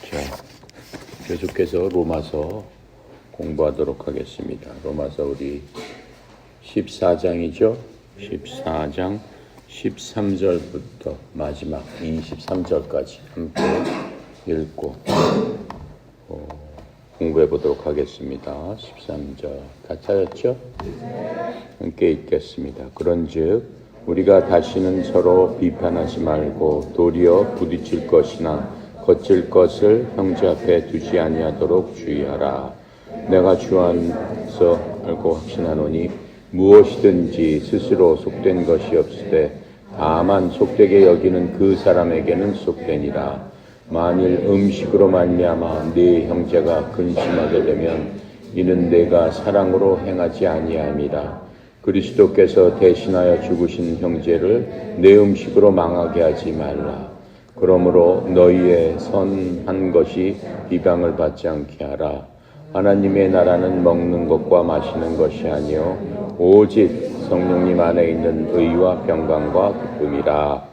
자, 계속해서 로마서 공부하도록 하겠습니다. 로마서 우리 14장이죠. 14장 13절부터 마지막 23절까지 함께 읽고 공부해 보도록 하겠습니다. 13절 다 찾았죠? 함께 읽겠습니다. 그런즉 우리가 다시는 서로 비판하지 말고 도리어 부딪힐 것이나 거칠 것을 형제 앞에 두지 아니하도록 주의하라. 내가 주 안에서 알고 확신하노니 무엇이든지 스스로 속된 것이 없으되 다만 속되게 여기는 그 사람에게는 속되니라. 만일 음식으로 말미암아 네 형제가 근심하게 되면 이는 내가 사랑으로 행하지 아니함이라. 그리스도께서 대신하여 죽으신 형제를 내 음식으로 망하게 하지 말라. 그러므로 너희의 선한 것이 비방을 받지 않게 하라. 하나님의 나라는 먹는 것과 마시는 것이 아니요 오직 성령님 안에 있는 의와 평강과 기쁨이라.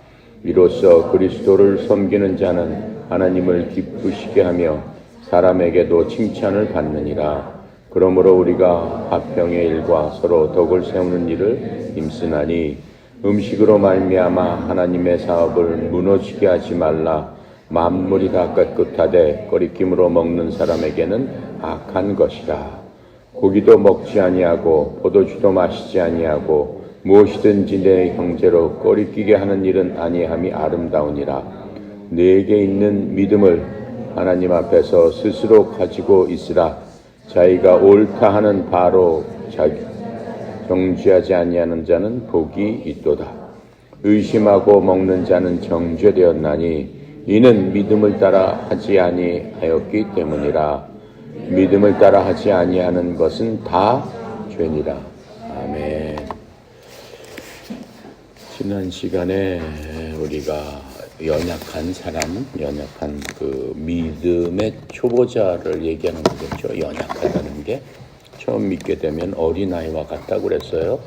이로써 그리스도를 섬기는 자는 하나님을 기쁘시게 하며 사람에게도 칭찬을 받느니라. 그러므로 우리가 화평의 일과 서로 덕을 세우는 일을 힘쓰나니 음식으로 말미암아 하나님의 사업을 무너지게 하지 말라. 만물이 다 깨끗하되 거리낌으로 먹는 사람에게는 악한 것이라. 고기도 먹지 아니하고 포도주도 마시지 아니하고 무엇이든지 내 형제로 거리끼게 하는 일은 아니함이 아름다우니라. 내게 있는 믿음을 하나님 앞에서 스스로 가지고 있으라. 자기가 옳다 하는 바로 정죄하지 아니하는 자는 복이 있도다. 의심하고 먹는 자는 정죄되었나니 이는 믿음을 따라 하지 아니하였기 때문이라. 믿음을 따라 하지 아니하는 것은 다 죄니라. 아멘. 지난 시간에 우리가 연약한 그 믿음의 초보자를 얘기하는 거겠죠. 연약하다는 게 처음 믿게 되면 어린아이와 같다고 그랬어요.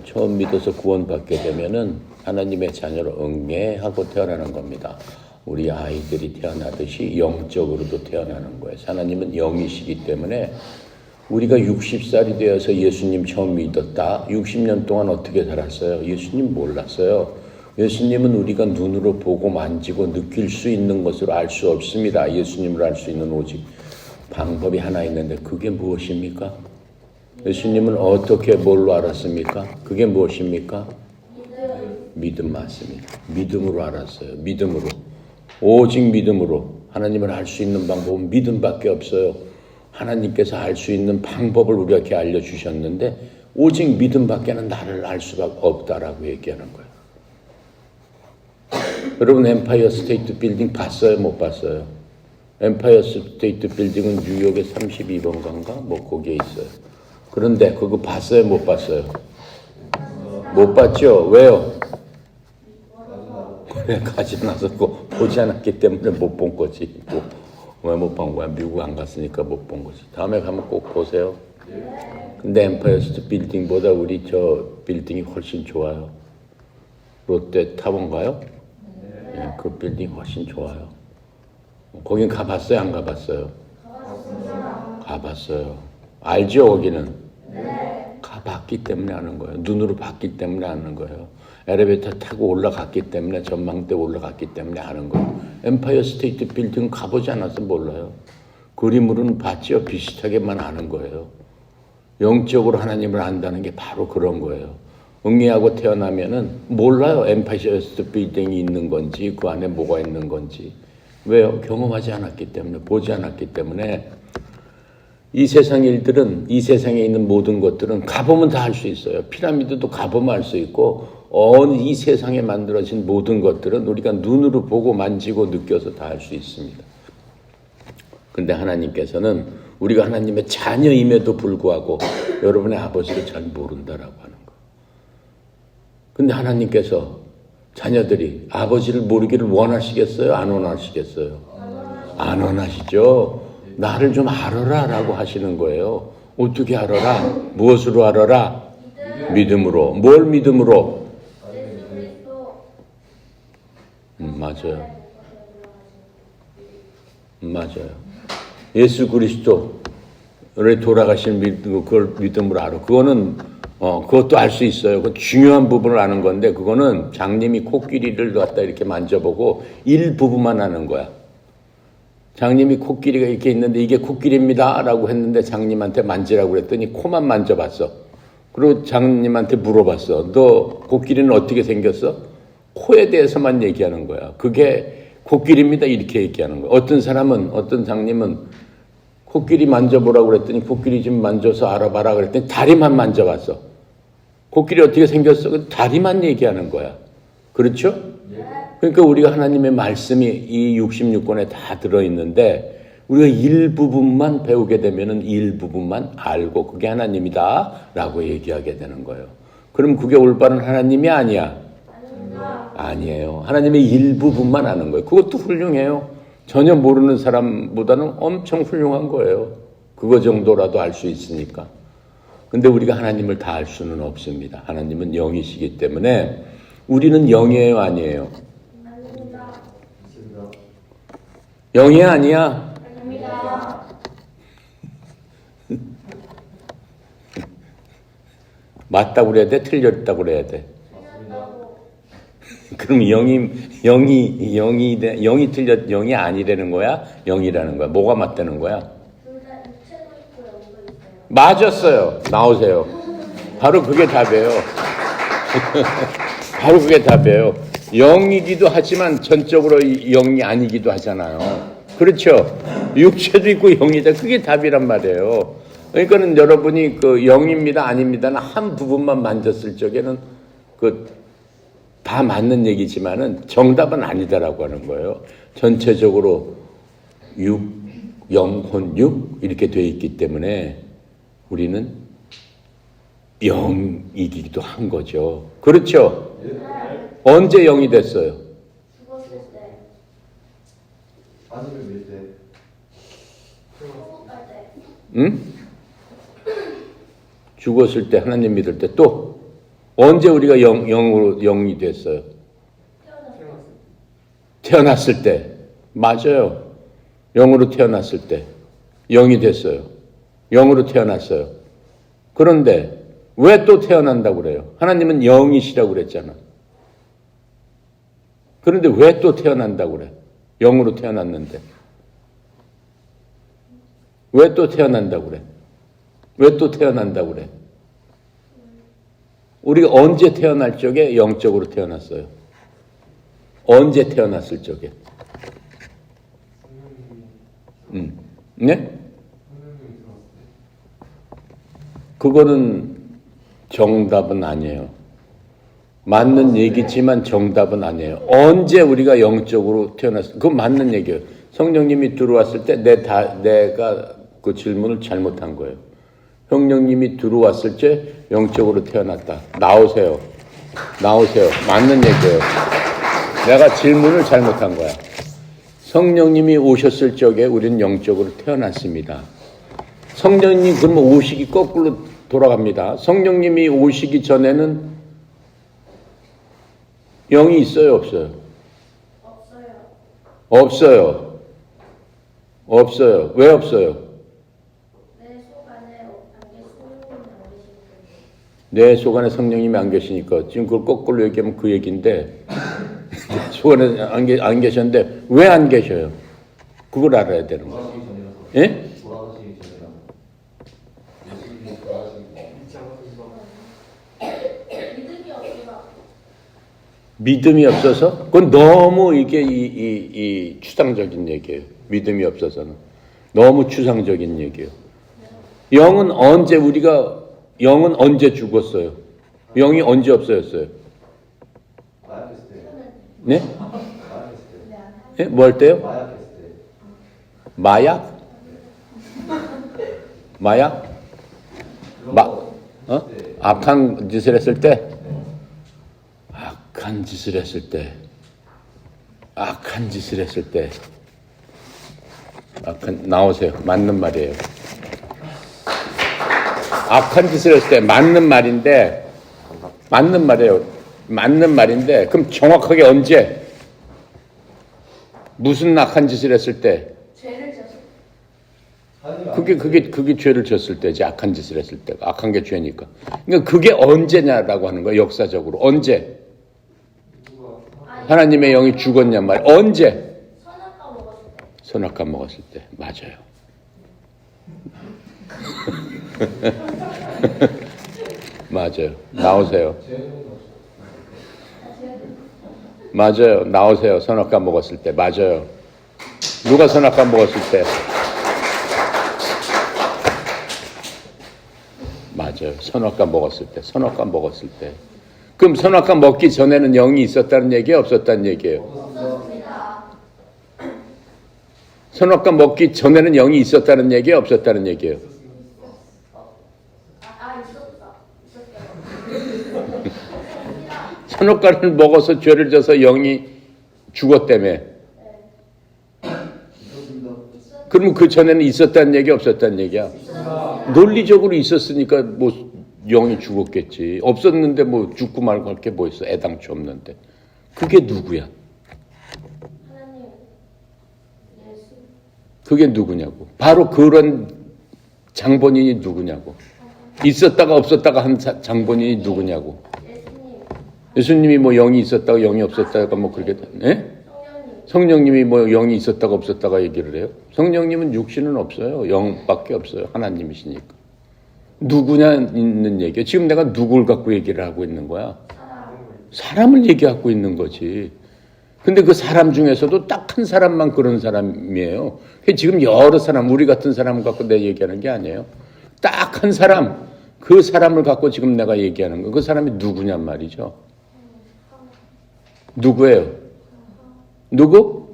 처음 믿어서 구원받게 되면은 하나님의 자녀로 응애하고 태어나는 겁니다. 우리 아이들이 태어나듯이 영적으로도 태어나는 거예요. 하나님은 영이시기 때문에 우리가 60살이 되어서 예수님 처음 믿었다. 60년 동안 어떻게 살았어요? 예수님 몰랐어요. 예수님은 우리가 눈으로 보고 만지고 느낄 수 있는 것으로 알 수 없습니다. 예수님을 알 수 있는 오직 방법이 하나 있는데 그게 무엇입니까? 예수님은 어떻게 뭘로 알았습니까? 그게 무엇입니까? 믿음 맞습니다. 믿음으로 알았어요. 믿음으로. 오직 믿음으로. 하나님을 알 수 있는 방법은 믿음밖에 없어요. 하나님께서 알 수 있는 방법을 우리에게 알려주셨는데 오직 믿음밖에는 나를 알 수가 없다라고 얘기하는 거예요. 여러분 엠파이어 스테이트 빌딩 봤어요? 못 봤어요? 엠파이어 스테이트 빌딩은 뉴욕의 32번가인가? 뭐 거기에 있어요. 그런데 그거 봤어요? 못 봤어요? 못 봤죠? 왜요? 그래 가지 않아서 보지 않았기 때문에 못 본 거지. 왜 못 본 거야? 미국 안 갔으니까 못 본 거지. 다음에 가면 꼭 보세요. 근데 엠파이어 스테이트 빌딩보다 우리 저 빌딩이 훨씬 좋아요. 롯데타워인가요? 네, 그 빌딩 훨씬 좋아요. 거긴 가봤어요? 안 가봤어요? 가봤어요. 알죠? 거기는? 네. 가봤기 때문에 아는 거예요. 눈으로 봤기 때문에 아는 거예요. 엘리베이터 타고 올라갔기 때문에 전망대 올라갔기 때문에 아는 거예요. 엠파이어 스테이트 빌딩 가보지 않아서 몰라요. 그림으로는 봤죠. 비슷하게만 아는 거예요. 영적으로 하나님을 안다는 게 바로 그런 거예요. 응애하고 태어나면은 몰라요. 엠파이어 스테이트 빌딩이 있는 건지 그 안에 뭐가 있는 건지. 왜요? 경험하지 않았기 때문에, 보지 않았기 때문에. 이 세상 일들은, 이 세상에 있는 모든 것들은 가보면 다 알 수 있어요. 피라미드도 가보면 알 수 있고 어느 이 세상에 만들어진 모든 것들은 우리가 눈으로 보고 만지고 느껴서 다 알 수 있습니다. 근데 하나님께서는 우리가 하나님의 자녀임에도 불구하고 여러분의 아버지를 잘 모른다라고 하는 거예요. 근데 하나님께서 자녀들이 아버지를 모르기를 원하시겠어요? 안 원하시겠어요? 안 원하시죠? 나를 좀 알아라 라고 하시는 거예요. 어떻게 알아라? 무엇으로 알아라? 믿음으로. 뭘 믿음으로? 맞아요. 맞아요. 예수 그리스도를 돌아가신 그걸 믿음으로 알아. 그거는 그것도 알 수 있어요. 그 중요한 부분을 아는 건데 그거는 장님이 코끼리를 갖다 이렇게 만져보고 일부분만 아는 거야. 장님이 코끼리가 이렇게 있는데 이게 코끼리입니다 라고 했는데 장님한테 만지라고 그랬더니 코만 만져봤어. 그리고 장님한테 물어봤어. 너 코끼리는 어떻게 생겼어? 코에 대해서만 얘기하는 거야. 그게 코끼리입니다 이렇게 얘기하는 거야. 어떤 장님은 코끼리 만져보라고 그랬더니 코끼리 좀 만져서 알아봐라 그랬더니 다리만 만져봤어. 코끼리 어떻게 생겼어? 다리만 얘기하는 거야. 그렇죠? 그러니까 우리가 하나님의 말씀이 이 66권에 다 들어있는데 우리가 일부분만 배우게 되면은 일부분만 알고 그게 하나님이다 라고 얘기하게 되는 거예요. 그럼 그게 올바른 하나님이 아니야? 아니에요. 하나님의 일부분만 아는 거예요. 그것도 훌륭해요. 전혀 모르는 사람보다는 엄청 훌륭한 거예요. 그거 정도라도 알 수 있으니까. 근데 우리가 하나님을 다 알 수는 없습니다. 하나님은 영이시기 때문에 우리는 영이에요, 아니에요? 영이 아니야. 맞다고 그래야 돼? 틀렸다고 그래야 돼? 그럼 영이 아니라는 거야? 영이라는 거야? 뭐가 맞다는 거야? 맞았어요. 나오세요. 바로 그게 답이에요. 바로 그게 답이에요. 영이기도 하지만 전적으로 영이 아니기도 하잖아요. 그렇죠? 육체도 있고 영이다. 그게 답이란 말이에요. 그러니까는 여러분이 그 영입니다, 아닙니다는 한 부분만 만졌을 적에는 다 맞는 얘기지만은 정답은 아니다라고 하는 거예요. 전체적으로 영혼, 육 이렇게 돼 있기 때문에 우리는 영이기도 한 거죠. 그렇죠? 언제 영이 됐어요? 죽었을 때. 아니면 몇 때? 천국갈 때. 응? 죽었을 때, 하나님 믿을 때, 또 언제 우리가 영이 됐어요? 태어났을 때. 맞아요. 영으로 태어났을 때 영이 됐어요. 영으로 태어났어요. 그런데 왜 또 태어난다고 그래요? 하나님은 영이시라고 그랬잖아. 그런데 왜 또 태어난다고 그래? 영으로 태어났는데. 왜 또 태어난다고 그래? 왜 또 태어난다고 그래? 우리가 언제 태어날 적에 영적으로 태어났어요? 언제 태어났을 적에? 네? 그거는 정답은 아니에요. 맞는 얘기지만 정답은 아니에요. 언제 우리가 영적으로 태어났어요? 그건 맞는 얘기예요. 성령님이 들어왔을 때 내가 그 질문을 잘못한 거예요. 성령님이 들어왔을 때 영적으로 태어났다. 나오세요. 맞는 얘기예요. 내가 질문을 잘못한 거야. 성령님이 오셨을 적에 우리는 영적으로 태어났습니다. 성령님 그러면 오시기 거꾸로 돌아갑니다. 성령님이 오시기 전에는 영이 있어요, 없어요? 없어요. 왜 없어요? 내 속 안에 성령님이 안 계시니까. 지금 그걸 거꾸로 얘기하면 그 얘기인데 속 안에 안 계셨는데 왜 안 계셔요? 그걸 알아야 되는 거예요. 예? 믿음이 없어서? 그건 너무 이게 이 추상적인 얘기예요. 믿음이 없어서는. 너무 추상적인 얘기예요. 영은 언제 죽었어요? 영이 언제 없어졌어요? 네? 네? 뭐 할 때요? 마약? 악한 짓을 했을 때? 악한 짓을 했을 때. 나오세요. 맞는 말이에요. 악한 짓을 했을 때 맞는 말인데, 그럼 정확하게 언제? 무슨 악한 짓을 했을 때? 죄 그게 죄를 졌을 때지. 악한 짓을 했을 때가. 악한 게 죄니까. 그러니까 그게 언제냐라고 하는 거야. 역사적으로. 언제? 하나님의 영이 죽었냔 말이야. 언제? 선악과 먹었을 때. 맞아요. 맞아요. 나오세요. 맞아요. 나오세요. 선악과 먹었을 때. 맞아요. 누가 선악과 먹었을 때? 맞아요. 선악과 먹었을 때. 선악과 먹었을 때. 그럼 선악과 먹기 전에는 영이 있었다는 얘기예요? 없었다는 얘기예요? 선악과 먹기 전에는 영이 있었다는 얘기예요? 없었다는 얘기예요? 선악과를 먹어서 죄를 져서 영이 죽었다며. 그러면 그 전에는 있었다는 얘기 없었다는 얘기야? 논리적으로 있었으니까 뭐 영이 죽었겠지. 없었는데 뭐 죽고 말고 할 게 뭐 있어. 애당초 없는데. 그게 누구야? 그게 누구냐고. 바로 그런 장본인이 누구냐고. 있었다가 없었다가 한 장본인이 누구냐고. 예수님이 뭐 영이 있었다가 영이 없었다가 뭐 그렇게, 예? 성령님이 뭐 영이 있었다가 없었다가 얘기를 해요? 성령님은 육신은 없어요. 영밖에 없어요. 하나님이시니까. 누구냐 있는 얘기예요. 지금 내가 누굴 갖고 얘기를 하고 있는 거야? 사람을 얘기하고 있는 거지. 근데 그 사람 중에서도 딱 한 사람만 그런 사람이에요. 지금 여러 사람, 우리 같은 사람 갖고 내 얘기하는 게 아니에요. 딱 한 사람, 그 사람을 갖고 지금 내가 얘기하는 거. 그 사람이 누구냔 말이죠. 누구예요? 누구?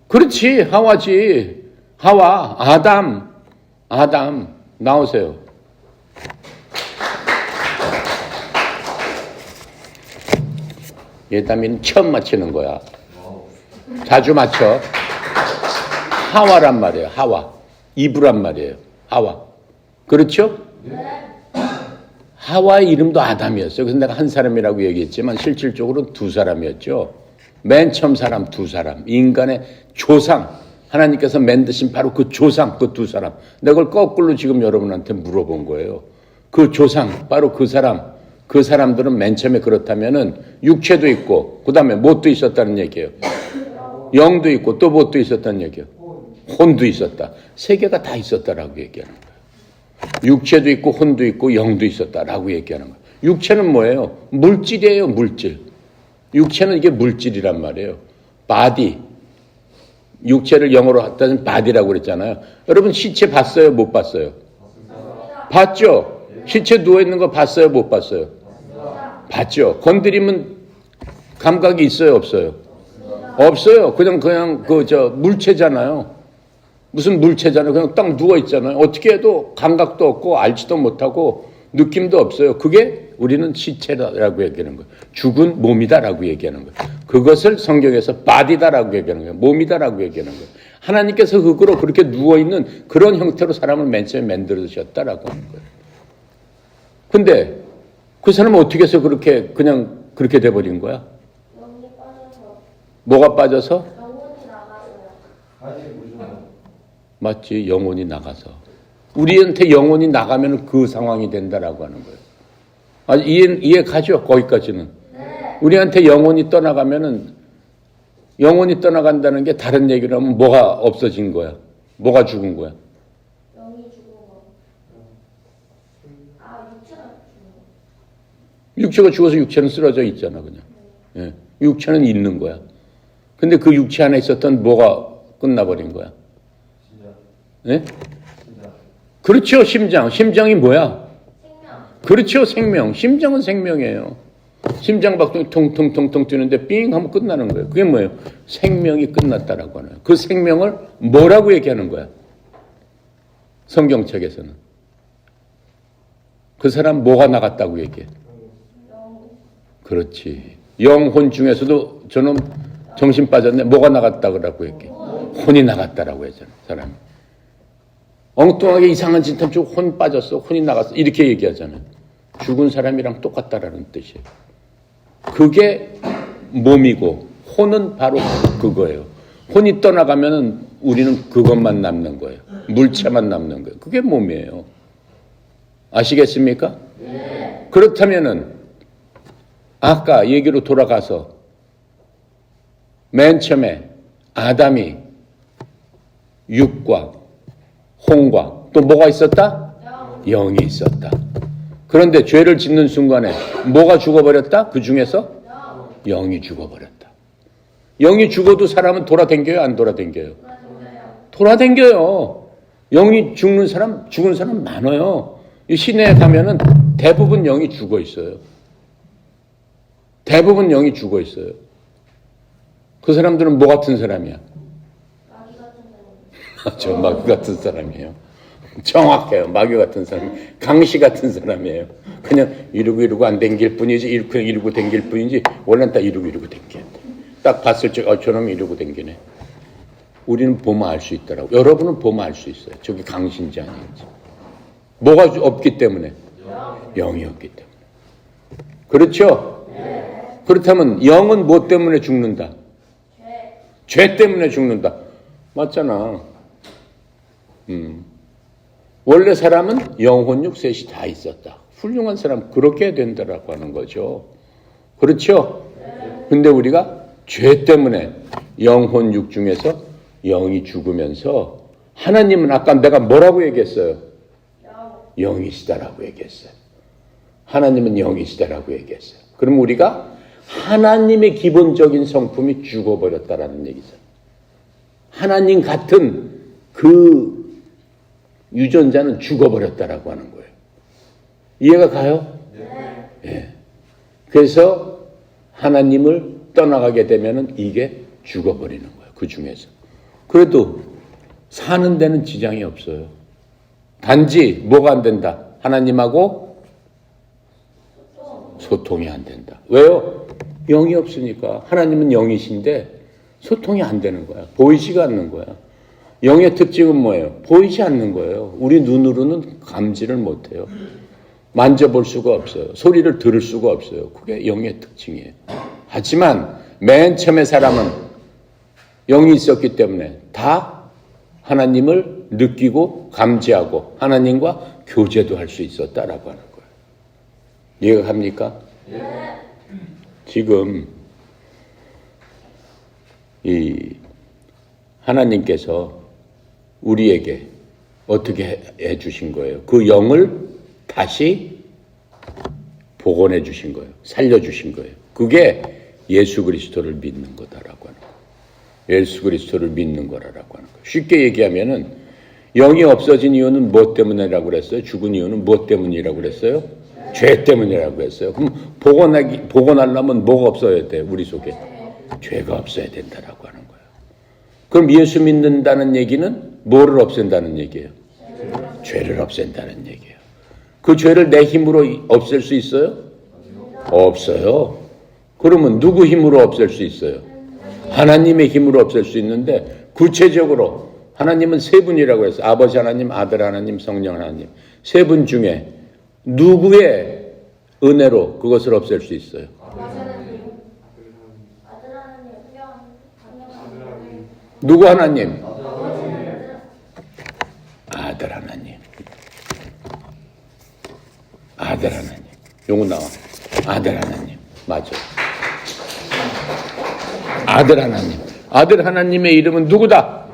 그렇지, 하와지. 하와, 아담. 나오세요. 예담이는 처음 맞히는 거야. 자주 맞춰. 하와란 말이에요. 하와. 이브란 말이에요. 하와. 그렇죠? 하와의 이름도 아담이었어요. 그래서 내가 한 사람이라고 얘기했지만 실질적으로는 두 사람이었죠. 맨 처음 사람 두 사람. 인간의 조상. 하나님께서 만드신 바로 그 조상, 그 두 사람. 내가 그걸 거꾸로 지금 여러분한테 물어본 거예요. 그 조상, 바로 그 사람. 그 사람들은 맨 처음에 그렇다면은 육체도 있고, 그 다음에 뭣도 있었다는 얘기예요. 영도 있고, 또 뭣도 있었다는 얘기예요. 혼도 있었다. 세 개가 다 있었다라고 얘기하는 거예요. 육체도 있고, 혼도 있고, 영도 있었다라고 얘기하는 거예요. 육체는 뭐예요? 물질이에요, 물질. 육체는 이게 물질이란 말이에요. 바디. 육체를 영어로 하다는 바디라고 그랬잖아요. 여러분 시체 봤어요? 못 봤어요? 봤죠? 시체 누워있는 거 봤어요? 못 봤어요? 봤죠? 건드리면 감각이 있어요? 없어요? 없어요. 그냥 물체잖아요. 무슨 물체잖아요. 그냥 딱 누워있잖아요. 어떻게 해도 감각도 없고 알지도 못하고 느낌도 없어요. 그게 우리는 시체라고 얘기하는 거예요. 죽은 몸이다라고 얘기하는 거예요. 그것을 성경에서 바디다라고 얘기하는 거예요. 몸이다라고 얘기하는 거예요. 하나님께서 그거로 그렇게 누워있는 그런 형태로 사람을 맨 처음에 만들어주셨다라고 하는 거예요. 근데 그 사람은 어떻게 해서 그냥 그렇게 돼버린 거야? 영이 빠져서. 뭐가 빠져서? 영혼이 나가서요. 맞지? 영혼이 나가서. 우리한테 영혼이 나가면 그 상황이 된다라고 하는 거예요. 이해 가죠? 거기까지는. 네. 우리한테 영혼이 떠나가면은 영혼이 떠나간다는 게 다른 얘기를 하면 뭐가 없어진 거야? 뭐가 죽은 거야? 영이 죽은 거. 육체가 죽은 거. 육체가 죽어서 육체는 쓰러져 있잖아, 그냥. 예. 육체는 있는 거야. 근데 그 육체 안에 있었던 뭐가 끝나버린 거야? 예? 그렇죠, 심장. 심장이 뭐야? 생명. 그렇죠, 생명. 심장은 생명이에요. 심장 박동이 통통통통 뛰는데 삥 하면 끝나는 거예요. 그게 뭐예요? 생명이 끝났다라고 하는 거예요. 그 생명을 뭐라고 얘기하는 거야? 성경책에서는. 그 사람 뭐가 나갔다고 얘기해? 그렇지. 영혼 중에서도 저는 정신 빠졌네. 뭐가 나갔다고 얘기해? 혼이 나갔다라고 했잖아, 사람이. 엉뚱하게 이상한 짓 하면 혼 빠졌어, 혼이 나갔어. 이렇게 얘기하잖아요. 죽은 사람이랑 똑같다라는 뜻이에요. 그게 몸이고, 혼은 바로 그거예요. 혼이 떠나가면은 우리는 그것만 남는 거예요. 물체만 남는 거예요. 그게 몸이에요. 아시겠습니까? 네. 그렇다면은 아까 얘기로 돌아가서 맨 처음에 아담이 육과 혼과 또 뭐가 있었다? 영이 있었다. 그런데 죄를 짓는 순간에 뭐가 죽어버렸다? 그 중에서? 영이 죽어버렸다. 영이 죽어도 사람은 돌아댕겨요? 안 돌아댕겨요? 돌아댕겨요. 영이 죽은 사람 많아요. 이 시내에 가면은 대부분 영이 죽어 있어요. 대부분 영이 죽어 있어요. 그 사람들은 뭐 같은 사람이야? 마귀 같은 사람. 저 마귀 같은 사람이에요. 정확해요. 마귀 같은 사람. 강시 같은 사람이에요. 그냥 이러고 안 댕길 뿐이지, 그냥 이러고 댕길 뿐이지, 원래는 다 이러고 댕겨야 돼. 딱 봤을 적, 저놈이 이러고 댕기네. 우리는 보면 알 수 있더라고. 여러분은 보면 알 수 있어요. 저게 강신지 아닌지. 뭐가 없기 때문에? 영이 없기 때문에. 그렇죠? 네. 그렇다면 영은 뭐 때문에 죽는다? 죄 때문에 죽는다. 맞잖아. 원래 사람은 영혼, 육, 셋이 다 있었다. 훌륭한 사람 그렇게 해야 된다라고 하는 거죠. 그렇죠? 근데 우리가 죄 때문에 영혼, 육 중에서 영이 죽으면서 하나님은 아까 내가 뭐라고 얘기했어요? 영이시다라고 얘기했어요. 하나님은 영이시다라고 얘기했어요. 그럼 우리가 하나님의 기본적인 성품이 죽어버렸다라는 얘기죠. 하나님 같은 그 유전자는 죽어버렸다라고 하는 거예요. 이해가 가요? 네. 그래서 하나님을 떠나가게 되면은 이게 죽어버리는 거예요. 그 중에서. 그래도 사는 데는 지장이 없어요. 단지 뭐가 안 된다? 하나님하고 소통이 안 된다. 왜요? 영이 없으니까. 하나님은 영이신데 소통이 안 되는 거야. 보이지가 않는 거야. 영의 특징은 뭐예요? 보이지 않는 거예요. 우리 눈으로는 감지를 못해요. 만져볼 수가 없어요. 소리를 들을 수가 없어요. 그게 영의 특징이에요. 하지만 맨 처음에 사람은 영이 있었기 때문에 다 하나님을 느끼고 감지하고 하나님과 교제도 할 수 있었다라고 하는 거예요. 이해가 갑니까? 네. 지금 이 하나님께서 우리에게 어떻게 해 주신 거예요? 그 영을 다시 복원해 주신 거예요. 살려 주신 거예요. 그게 예수 그리스도를 믿는 거다라고 하는 거예요. 예수 그리스도를 믿는 거라고 하는 거예요. 쉽게 얘기하면은 영이 없어진 이유는 무엇 때문이라고 그랬어요? 죽은 이유는 무엇 때문이라고 그랬어요? 죄 때문이라고 했어요. 그럼 복원하려면 뭐가 없어야 돼? 우리 속에 죄가 없어야 된다라고 하는 거예요. 그럼 예수 믿는다는 얘기는 뭐를 없앤다는 얘기예요? 죄를 없앤다는 얘기예요. 그 죄를 내 힘으로 없앨 수 있어요? 없어요. 그러면 누구 힘으로 없앨 수 있어요? 하나님의 힘으로 없앨 수 있는데 구체적으로 하나님은 세 분이라고 했어요. 아버지 하나님, 아들 하나님, 성령 하나님. 세 분 중에 누구의 은혜로 그것을 없앨 수 있어요? 누구 하나님? 아들 하나님. 아들 하나님. 요거 나와. 아들 하나님. 맞아. 아들 하나님. 아들 하나님의 이름은 누구다?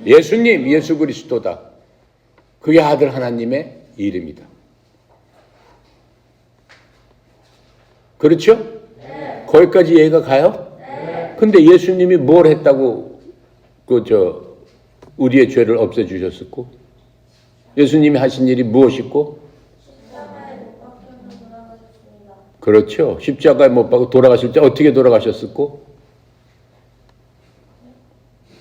예수님, 예수 그리스도다. 그게 아들 하나님의 이름이다. 그렇죠? 네. 거기까지 이해가 가요? 네. 근데 예수님이 뭘 했다고 우리의 죄를 없애주셨었고? 예수님이 하신 일이 무엇이고? 십자가에 못 박혀서 돌아가셨습니다. 그렇죠. 십자가에 못 박고 돌아가실 때 어떻게 돌아가셨었고?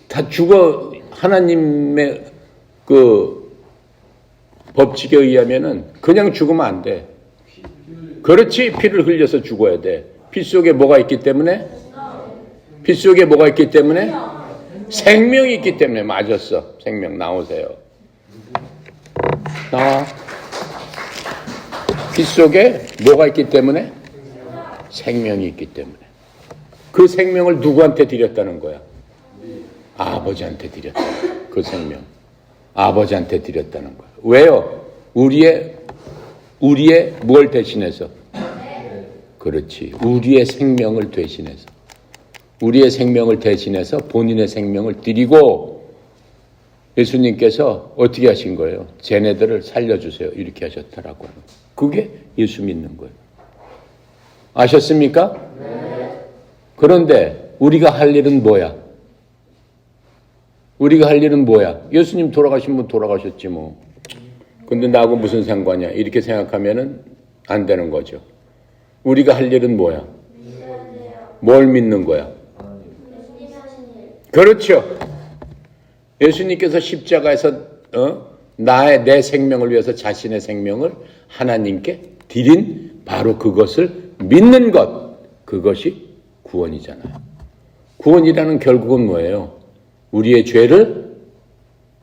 다 죽어, 하나님의 그 법칙에 의하면은 그냥 죽으면 안 돼. 그렇지. 피를 흘려서 죽어야 돼. 피 속에 뭐가 있기 때문에? 피 속에 뭐가 있기 때문에? 생명이 있기 때문에. 맞았어. 생명 나오세요. 나와. 피 속에 뭐가 있기 때문에? 생명이 있기 때문에. 그 생명을 누구한테 드렸다는 거야? 아버지한테 드렸다. 그 생명. 아버지한테 드렸다는 거예요. 왜요? 우리의 뭘 대신해서? 그렇지. 우리의 생명을 대신해서. 우리의 생명을 대신해서 본인의 생명을 드리고 예수님께서 어떻게 하신 거예요? 쟤네들을 살려주세요. 이렇게 하셨다라고 하는 거예요. 그게 예수 믿는 거예요. 아셨습니까? 네. 그런데 우리가 할 일은 뭐야? 우리가 할 일은 뭐야? 예수님 돌아가신 분 돌아가셨지 뭐. 근데 나하고 무슨 상관이야? 이렇게 생각하면은 안 되는 거죠. 우리가 할 일은 뭐야? 뭘 믿는 거야? 예수님이 하신 일. 그렇죠. 예수님께서 십자가에서 내 생명을 위해서 자신의 생명을 하나님께 드린 바로 그것을 믿는 것. 그것이 구원이잖아요. 구원이라는 결국은 뭐예요? 우리의 죄를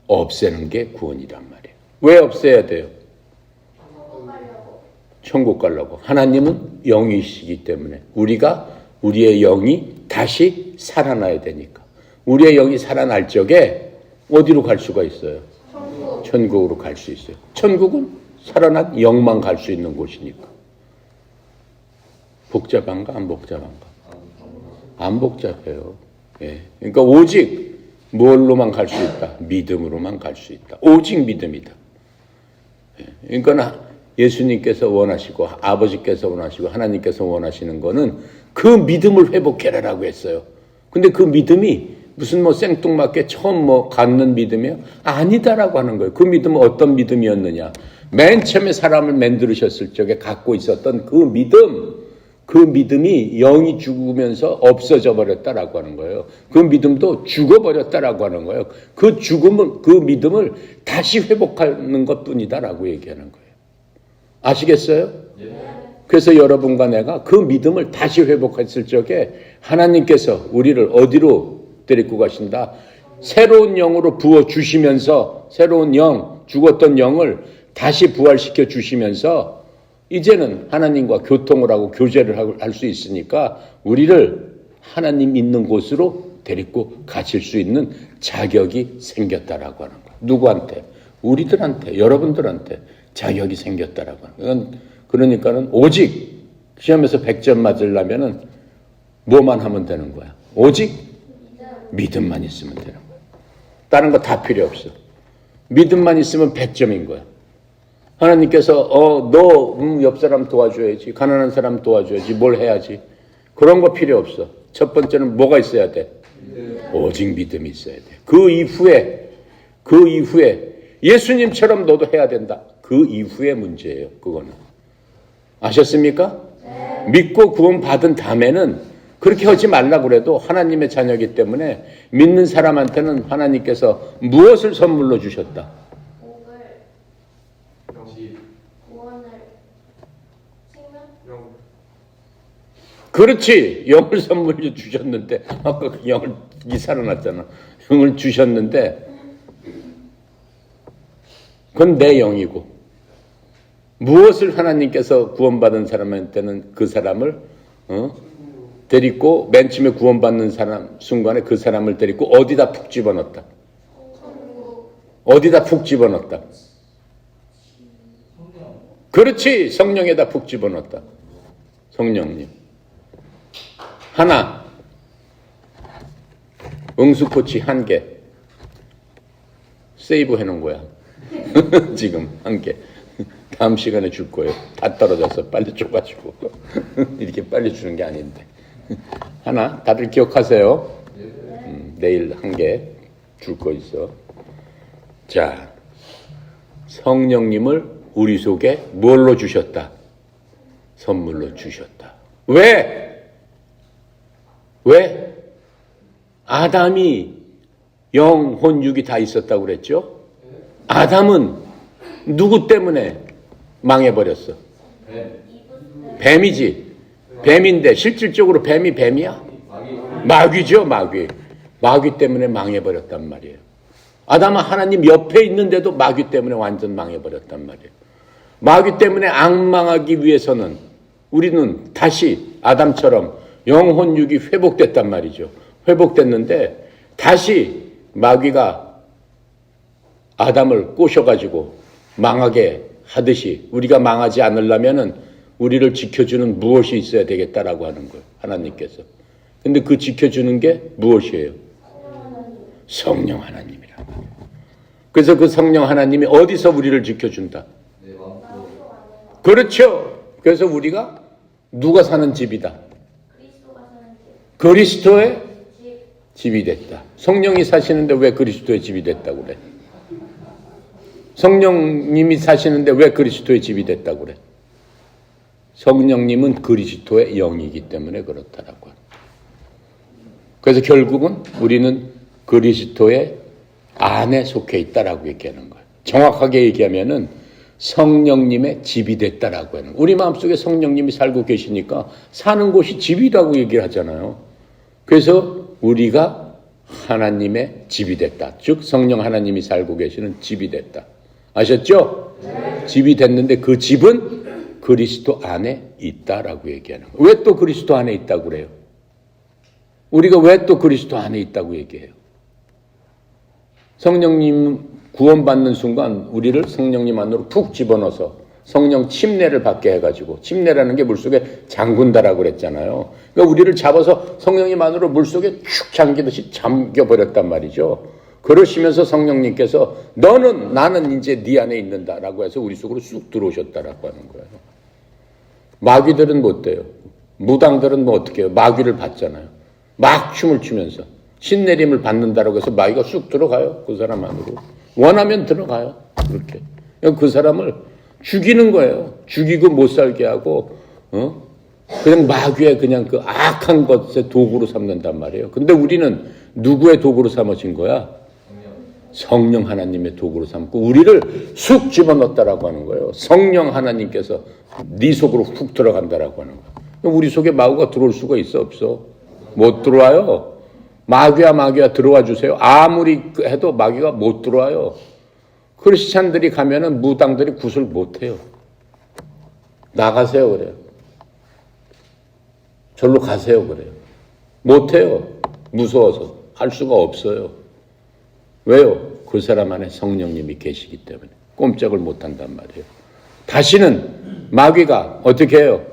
없애는 게 구원이란 말이에요. 왜 없애야 돼요? 천국 가려고. 하나님은 영이시기 때문에 우리의 영이 다시 살아나야 되니까. 우리의 영이 살아날 적에 어디로 갈 수가 있어요? 천국으로 갈 수 있어요. 천국은 살아난 영만 갈 수 있는 곳이니까. 복잡한가? 안 복잡한가? 안 복잡해요. 예. 그러니까 오직 뭘로만 갈 수 있다? 믿음으로만 갈 수 있다. 오직 믿음이다. 예. 그러니까 예수님께서 원하시고 아버지께서 원하시고 하나님께서 원하시는 거는 그 믿음을 회복해라라고 했어요. 근데 그 믿음이 무슨 생뚱맞게 처음 갖는 믿음이요? 아니다라고 하는 거예요. 그 믿음은 어떤 믿음이었느냐? 맨 처음에 사람을 만드셨을 적에 갖고 있었던 그 믿음이 영이 죽으면서 없어져 버렸다라고 하는 거예요. 그 믿음도 죽어버렸다라고 하는 거예요. 그 믿음을 다시 회복하는 것뿐이다라고 얘기하는 거예요. 아시겠어요? 그래서 여러분과 내가 그 믿음을 다시 회복했을 적에 하나님께서 우리를 어디로 데리고 가신다? 새로운 영으로 부어주시면서 새로운 영, 죽었던 영을 다시 부활시켜 주시면서 이제는 하나님과 교통을 하고 교제를 할 수 있으니까 우리를 하나님 있는 곳으로 데리고 가실 수 있는 자격이 생겼다라고 하는 거예요. 누구한테? 우리들한테, 여러분들한테 자격이 생겼다라고 하는 거예요. 그러니까는 오직 시험에서 100점 맞으려면은 뭐만 하면 되는 거야? 오직 믿음만 있으면 되는 거야. 다른 거 다 필요 없어. 믿음만 있으면 100점인 거야. 하나님께서 너 옆 사람 도와줘야지. 가난한 사람 도와줘야지. 뭘 해야지. 그런 거 필요 없어. 첫 번째는 뭐가 있어야 돼? 오직 믿음이 있어야 돼. 그 이후에 예수님처럼 너도 해야 된다. 그 이후의 문제예요. 그거는. 아셨습니까? 네. 믿고 구원 받은 다음에는 그렇게 하지 말라고 그래도 하나님의 자녀이기 때문에 믿는 사람한테는 하나님께서 무엇을 선물로 주셨다? 구원을 생명? 그렇지. 영을 선물로 주셨는데 아까 그 영을 살아났잖아. 영을 주셨는데 그건 내 영이고 무엇을 하나님께서 구원받은 사람한테는 그 사람을 데리고 맨 처음에 구원받는 사람 순간에 그 사람을 데리고 어디다 푹 집어넣었다. 어디다 푹 집어넣었다. 그렇지. 성령에다 푹 집어넣었다. 성령님. 하나. 응수코치 1개. 세이브 해놓은 거야. 지금 1개. 다음 시간에 줄 거예요. 다 떨어져서 빨리 줘가지고. 이렇게 빨리 주는 게 아닌데. 하나. 다들 기억하세요. 내일 1개 줄 거 있어. 자. 성령님을 우리 속에 뭘로 주셨다? 선물로 주셨다. 왜? 아담이 영혼 육이 다 있었다고 그랬죠? 아담은 누구 때문에 망해버렸어? 뱀이지. 뱀인데 실질적으로 뱀이 뱀이야? 마귀죠, 마귀. 마귀 때문에 망해버렸단 말이에요. 아담은 하나님 옆에 있는데도 마귀 때문에 완전 망해버렸단 말이에요. 마귀 때문에 앙망하기 위해서는 우리는 다시 아담처럼 영혼육이 회복됐단 말이죠. 회복됐는데 다시 마귀가 아담을 꼬셔가지고 망하게 하듯이 우리가 망하지 않으려면은 우리를 지켜주는 무엇이 있어야 되겠다라고 하는 거예요. 하나님께서. 근데 그 지켜주는 게 무엇이에요? 성령 하나님이라고. 그래서 그 성령 하나님이 어디서 우리를 지켜준다? 그렇죠. 그래서 우리가 누가 사는 집이다? 그리스도의 집이 됐다. 성령이 사시는데 왜 그리스도의 집이 됐다고 그래? 성령님이 사시는데 왜 그리스도의 집이 됐다고 그래? 성령님은 그리스도의 영이기 때문에 그렇다라고 합니다. 그래서 결국은 우리는 그리스도의 안에 속해 있다라고 얘기하는 거예요. 정확하게 얘기하면은 성령님의 집이 됐다라고 하는 거예요. 우리 마음속에 성령님이 살고 계시니까 사는 곳이 집이라고 얘기를 하잖아요. 그래서 우리가 하나님의 집이 됐다. 즉 성령 하나님이 살고 계시는 집이 됐다. 아셨죠? 네. 집이 됐는데 그 집은 그리스도 안에 있다라고 얘기하는 거예요. 왜 또 그리스도 안에 있다고 그래요? 우리가 왜 또 그리스도 안에 있다고 얘기해요? 성령님 구원받는 순간 우리를 성령님 안으로 푹 집어넣어서 성령 침례를 받게 해가지고, 침례라는 게 물속에 잠근다라고 그랬잖아요. 그러니까 우리를 잡아서 성령님 안으로 물속에 축 잠기듯이 잠겨버렸단 말이죠. 그러시면서 성령님께서 나는 이제 네 안에 있는다라고 해서 우리 속으로 쑥 들어오셨다라고 하는 거예요. 마귀들은 못 돼요. 무당들은 뭐 어떻게 해요? 마귀를 받잖아요. 막 춤을 추면서 신내림을 받는다라고 해서 마귀가 쑥 들어가요. 그 사람 안으로. 원하면 들어가요. 그렇게. 그 사람을 죽이는 거예요. 죽이고 못 살게 하고, 그냥 마귀의 그냥 그 악한 것의 도구로 삼는단 말이에요. 근데 우리는 누구의 도구로 삼아진 거야? 성령 하나님의 도구로 삼고 우리를 쑥 집어넣었다라고 하는 거예요. 성령 하나님께서 네 속으로 훅 들어간다라고 하는 거예요. 우리 속에 마귀가 들어올 수가 있어, 없어? 못 들어와요. 마귀야 들어와 주세요. 아무리 해도 마귀가 못 들어와요. 크리스찬들이 가면은 무당들이 굿을 못 해요. 나가세요 그래요. 절로 가세요 그래요. 못 해요. 무서워서 할 수가 없어요. 왜요? 그 사람 안에 성령님이 계시기 때문에 꼼짝을 못 한단 말이에요. 다시는 마귀가 어떻게 해요?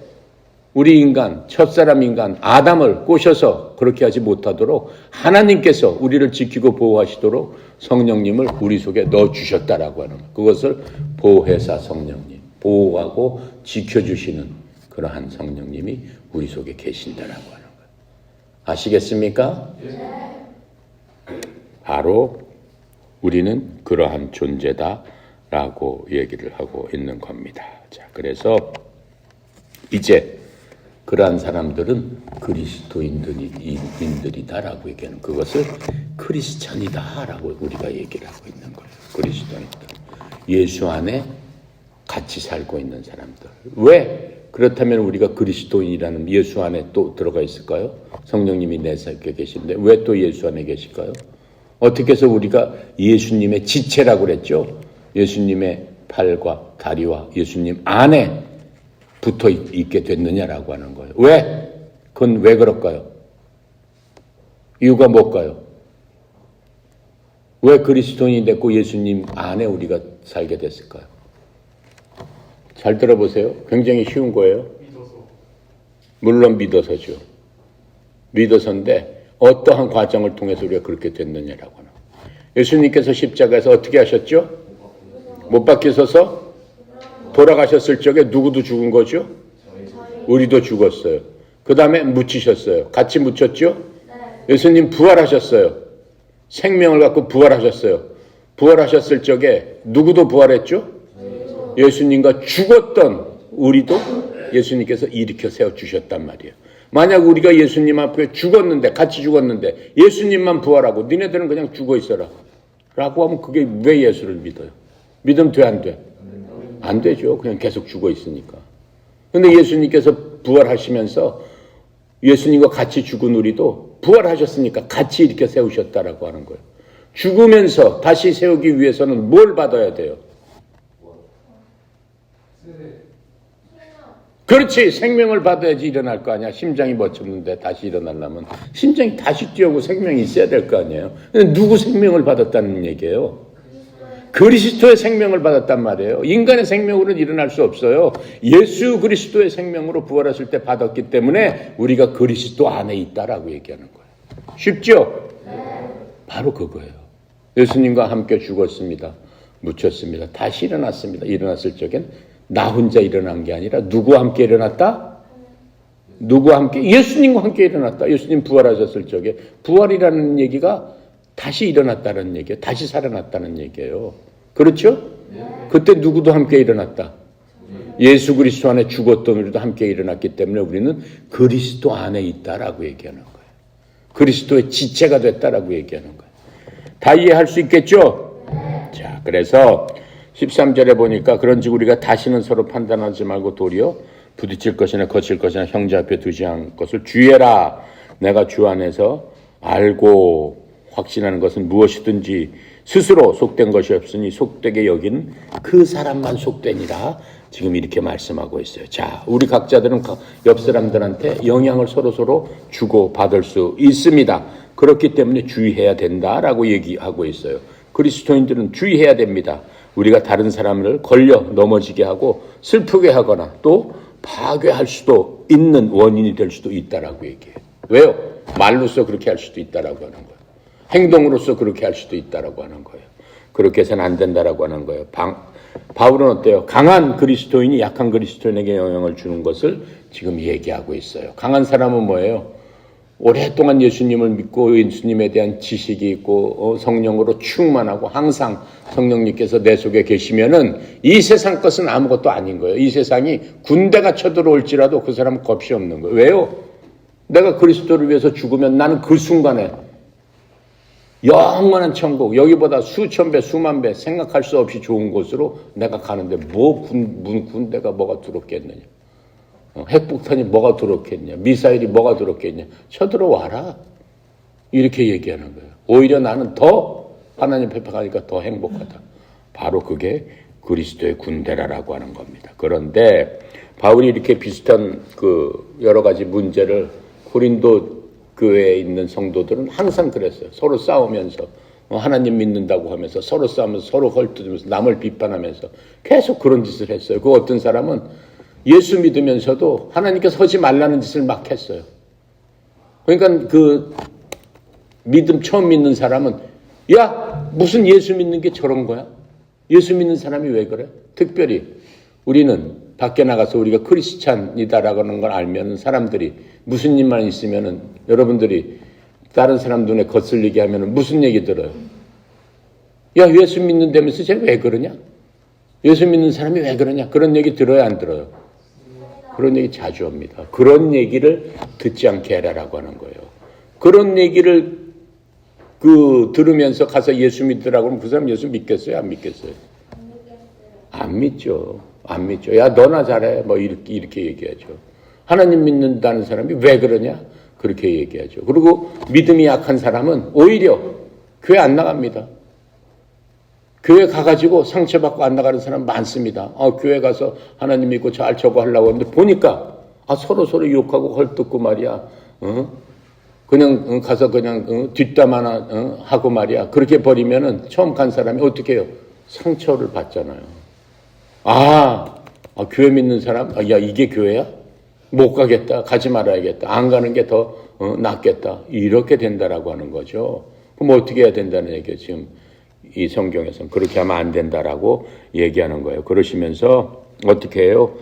우리 인간, 첫사람 인간 아담을 꼬셔서 그렇게 하지 못하도록 하나님께서 우리를 지키고 보호하시도록 성령님을 우리 속에 넣어주셨다라고 하는 거예요. 그것을 보혜사 성령님, 보호하고 지켜주시는 그러한 성령님이 우리 속에 계신다라고 하는 거예요. 아시겠습니까? 바로 우리는 그러한 존재다라고 얘기를 하고 있는 겁니다. 자, 그래서 이제 그러한 사람들은 그리스도인들이다라고 얘기하는 그것을 크리스찬이다라고 우리가 얘기를 하고 있는 거예요. 그리스도인들. 예수 안에 같이 살고 있는 사람들. 왜? 그렇다면 우리가 그리스도인이라는 예수 안에 또 들어가 있을까요? 성령님이 내 속에 계신데 왜 또 예수 안에 계실까요? 어떻게 해서 우리가 예수님의 지체라고 그랬죠? 예수님의 팔과 다리와 예수님 안에 붙어 있게 됐느냐라고 하는 거예요. 왜? 그건 왜 그럴까요? 이유가 뭘까요? 왜 그리스도인이 됐고 예수님 안에 우리가 살게 됐을까요? 잘 들어보세요. 굉장히 쉬운 거예요. 물론 믿어서죠. 믿어서인데 어떠한 과정을 통해서 우리가 그렇게 됐느냐라고 하는 거예요. 예수님께서 십자가에서 어떻게 하셨죠? 못 박히셔서 돌아가셨을 적에 누구도 죽은 거죠? 우리도 죽었어요. 그 다음에 묻히셨어요. 같이 묻혔죠? 예수님 부활하셨어요. 생명을 갖고 부활하셨어요. 부활하셨을 적에 누구도 부활했죠? 예수님과 죽었던 우리도 예수님께서 일으켜 세워주셨단 말이에요. 만약 우리가 예수님 앞에 죽었는데 같이 죽었는데 예수님만 부활하고 니네들은 그냥 죽어 있어라 라고 하면 그게 왜 예수를 믿어요? 믿으면 돼 안 돼? 안 되죠. 그냥 계속 죽어 있으니까. 그런데 예수님께서 부활하시면서 예수님과 같이 죽은 우리도 부활하셨으니까 같이 이렇게 세우셨다라고 하는 거예요. 죽으면서 다시 세우기 위해서는 뭘 받아야 돼요? 그렇지. 생명을 받아야지 일어날 거 아니야. 심장이 멎었는데 다시 일어나려면 심장이 다시 뛰어오고 생명이 있어야 될 거 아니에요. 근데 누구 생명을 받았다는 얘기예요? 그리스도의 생명을 받았단 말이에요. 인간의 생명으로는 일어날 수 없어요. 예수 그리스도의 생명으로 부활하실 때 받았기 때문에 우리가 그리스도 안에 있다라고 얘기하는 거예요. 쉽죠? 바로 그거예요. 예수님과 함께 죽었습니다. 묻혔습니다. 다시 일어났습니다. 일어났을 적엔 나 혼자 일어난 게 아니라 누구와 함께 일어났다? 누구와 함께? 예수님과 함께 일어났다. 예수님 부활하셨을 적에 부활이라는 얘기가 다시 일어났다는 얘기예요. 다시 살아났다는 얘기예요. 그렇죠? 그때 누구도 함께 일어났다. 예수 그리스도 안에 죽었던 우리도 함께 일어났기 때문에 우리는 그리스도 안에 있다라고 얘기하는 거예요. 그리스도의 지체가 됐다라고 얘기하는 거예요. 다 이해할 수 있겠죠? 자, 그래서 13절에 보니까 그런즉 우리가 다시는 서로 판단하지 말고 도리어 부딪힐 것이나 거칠 것이나 형제 앞에 두지 않을 것을 주의해라. 내가 주 안에서 알고 확신하는 것은 무엇이든지 스스로 속된 것이 없으니 속되게 여긴 그 사람만 속되니라. 지금 이렇게 말씀하고 있어요. 자, 우리 각자들은 옆 사람들한테 영향을 서로 주고 받을 수 있습니다. 그렇기 때문에 주의해야 된다라고 얘기하고 있어요. 그리스도인들은 주의해야 됩니다. 우리가 다른 사람을 걸려 넘어지게 하고 슬프게 하거나 또 파괴할 수도 있는 원인이 될 수도 있다라고 얘기해요. 왜요? 말로써 그렇게 할 수도 있다라고 하는 거예요. 행동으로서 그렇게 할 수도 있다라고 하는 거예요. 그렇게 해서는 안 된다라고 하는 거예요. 바울은 어때요? 강한 그리스도인이 약한 그리스도인에게 영향을 주는 것을 지금 얘기하고 있어요. 강한 사람은 뭐예요? 오랫동안 예수님을 믿고 예수님에 대한 지식이 있고 성령으로 충만하고 항상 성령님께서 내 속에 계시면은 이 세상 것은 아무것도 아닌 거예요. 이 세상이 군대가 쳐들어올지라도 그 사람은 겁이 없는 거예요. 왜요? 내가 그리스도를 위해서 죽으면 나는 그 순간에 영원한 천국, 여기보다 수천 배, 수만 배 생각할 수 없이 좋은 곳으로 내가 가는데 군대가 뭐가 두렵겠느냐. 핵폭탄이 뭐가 두렵겠냐. 미사일이 뭐가 두렵겠냐. 쳐들어와라. 이렇게 얘기하는 거예요. 오히려 나는 더 하나님 폐파하니까 더 행복하다. 바로 그게 그리스도의 군대라고 하는 겁니다. 그런데 바울이 이렇게 비슷한 그 여러 가지 문제를 고린도 교회에 있는 성도들은 항상 그랬어요. 서로 싸우면서 하나님 믿는다고 하면서 서로 싸우면서 서로 헐뜯으면서 남을 비판하면서 계속 그런 짓을 했어요. 그 어떤 사람은 예수 믿으면서도 하나님께서 하지 말라는 짓을 막 했어요. 그러니까 그 믿음 처음 믿는 사람은 야 무슨 예수 믿는 게 저런 거야? 예수 믿는 사람이 왜 그래? 특별히 우리는 밖에 나가서 우리가 크리스찬이다라고 하는 걸 알면 사람들이 무슨 일만 있으면은 여러분들이 다른 사람 눈에 거슬리게 하면은 무슨 얘기 들어요? 야 예수 믿는다면서 쟤 왜 그러냐? 예수 믿는 사람이 왜 그러냐? 그런 얘기 들어요 안 들어요? 그런 얘기 자주 합니다. 그런 얘기를 듣지 않게 해라라고 하는 거예요. 그런 얘기를 들으면서 가서 예수 믿더라고 하면 그 사람 예수 믿겠어요? 안 믿겠어요? 안 믿죠. 안 믿죠. 야 너나 잘해. 뭐 이렇게 얘기하죠. 하나님 믿는다는 사람이 왜 그러냐? 그렇게 얘기하죠. 그리고 믿음이 약한 사람은 오히려 교회 안 나갑니다. 교회 가가지고 상처받고 안 나가는 사람 많습니다. 교회 가서 하나님 믿고 잘 저거 하려고 하는데 보니까 서로 욕하고 헐뜯고 말이야. 그냥 가서 그냥 뒷담 하나 하고 말이야. 그렇게 버리면은 처음 간 사람이 어떻게 해요? 상처를 받잖아요. 교회 믿는 사람? 야 이게 교회야? 못 가겠다. 가지 말아야겠다. 안 가는 게 더 낫겠다. 이렇게 된다라고 하는 거죠. 그럼 어떻게 해야 된다는 얘기예요. 지금 이 성경에서는 그렇게 하면 안 된다라고 얘기하는 거예요. 그러시면서 어떻게 해요?